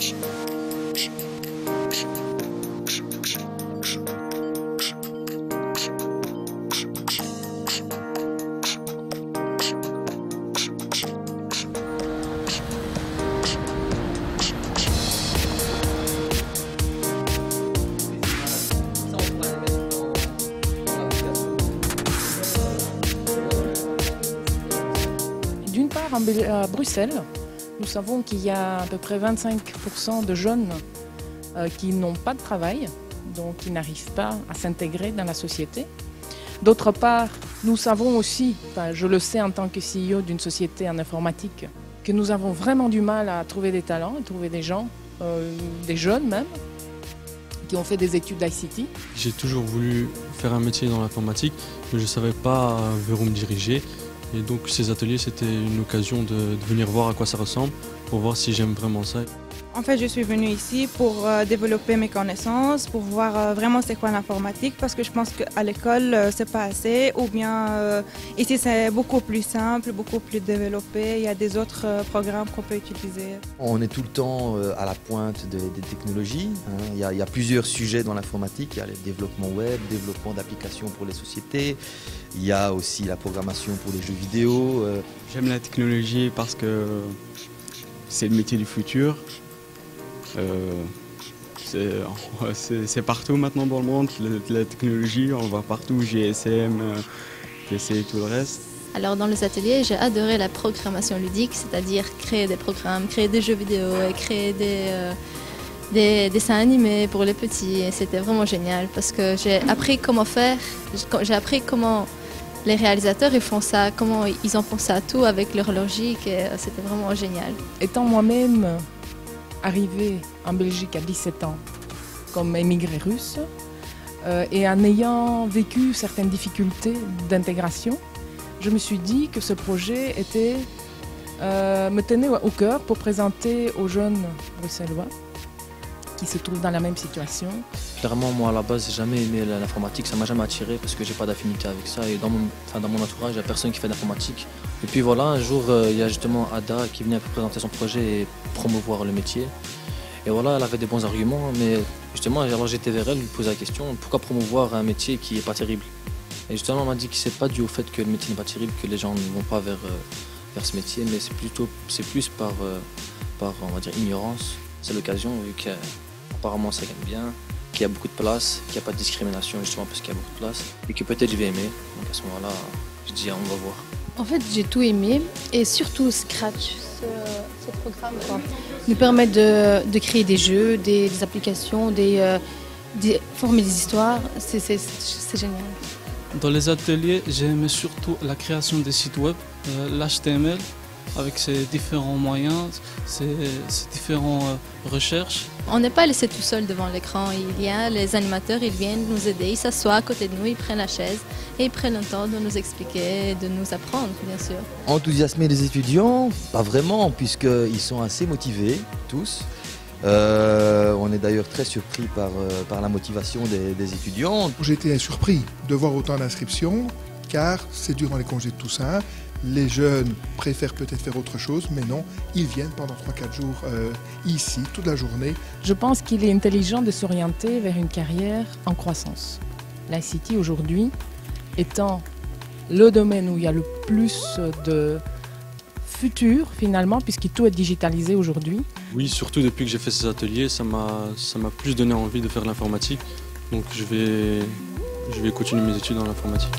D'une part, à Bruxelles, nous savons qu'il y a à peu près 25% de jeunes qui n'ont pas de travail, donc qui n'arrivent pas à s'intégrer dans la société. D'autre part, nous savons aussi, je le sais en tant que CEO d'une société en informatique, que nous avons vraiment du mal à trouver des talents, à trouver des gens, des jeunes même, qui ont fait des études d'ICT. J'ai toujours voulu faire un métier dans l'informatique, mais je ne savais pas vers où me diriger. Et donc ces ateliers, c'était une occasion de venir voir à quoi ça ressemble, pour voir si j'aime vraiment ça. En fait, je suis venue ici pour développer mes connaissances, pour voir vraiment c'est quoi l'informatique, parce que je pense qu'à l'école, c'est pas assez, ou bien ici c'est beaucoup plus simple, beaucoup plus développé, il y a des autres programmes qu'on peut utiliser. On est tout le temps à la pointe des technologies, hein. Il y a plusieurs sujets dans l'informatique, il y a le développement web, le développement d'applications pour les sociétés, il y a aussi la programmation pour les jeux vidéo. J'aime la technologie parce que c'est le métier du futur. C'est partout maintenant dans le monde, la technologie, on va partout, GSM, PC et tout le reste. Alors dans les ateliers, j'ai adoré la programmation ludique, c'est-à-dire créer des programmes, créer des jeux vidéo, et créer des dessins animés pour les petits. C'était vraiment génial parce que j'ai appris comment faire, j'ai appris comment les réalisateurs ils font ça, comment ils ont pensé à tout avec leur logique et c'était vraiment génial. Étant moi-même arrivée en Belgique à 17 ans comme émigrée russe et en ayant vécu certaines difficultés d'intégration, je me suis dit que ce projet me tenait au cœur pour présenter aux jeunes bruxellois qui se trouvent dans la même situation. Clairement, moi à la base, j'ai jamais aimé l'informatique, ça m'a jamais attiré parce que j'ai pas d'affinité avec ça et dans mon entourage, il n'y a personne qui fait d'informatique. Et puis voilà, un jour, il y a justement Ada qui venait présenter son projet et promouvoir le métier. Et voilà, elle avait des bons arguments, mais justement, alors j'étais vers elle, lui posais la question, pourquoi promouvoir un métier qui n'est pas terrible? Et justement, elle m'a dit que c'est pas dû au fait que le métier n'est pas terrible, que les gens ne vont pas vers ce métier, mais c'est plus par, on va dire, ignorance. C'est l'occasion, vu qu'apparemment ça gagne bien, qu'il y a beaucoup de place, qu'il n'y a pas de discrimination justement parce qu'il y a beaucoup de place, et que peut-être je vais aimer. Donc à ce moment-là, je dis on va voir. En fait, j'ai tout aimé, et surtout Scratch, ce programme nous permet de créer des jeux, des applications, former des histoires, c'est génial. Dans les ateliers, j'ai aimé surtout la création des sites web, l'HTML, avec ses différents moyens, ses différentes recherches. On n'est pas laissé tout seul devant l'écran, il y a les animateurs, ils viennent nous aider, ils s'assoient à côté de nous, ils prennent la chaise et ils prennent le temps de nous expliquer, de nous apprendre bien sûr. Enthousiasmer les étudiants, pas vraiment, puisqu'ils sont assez motivés, tous. On est d'ailleurs très surpris par la motivation des étudiants. J'ai été surpris de voir autant d'inscriptions, car c'est durant les congés de Toussaint. Les jeunes préfèrent peut-être faire autre chose, mais non, ils viennent pendant 3-4 jours ici, toute la journée. Je pense qu'il est intelligent de s'orienter vers une carrière en croissance. L'ICT aujourd'hui étant le domaine où il y a le plus de futur finalement, puisque tout est digitalisé aujourd'hui. Oui, surtout depuis que j'ai fait ces ateliers, ça m'a plus donné envie de faire de l'informatique. Donc je vais continuer mes études dans l'informatique.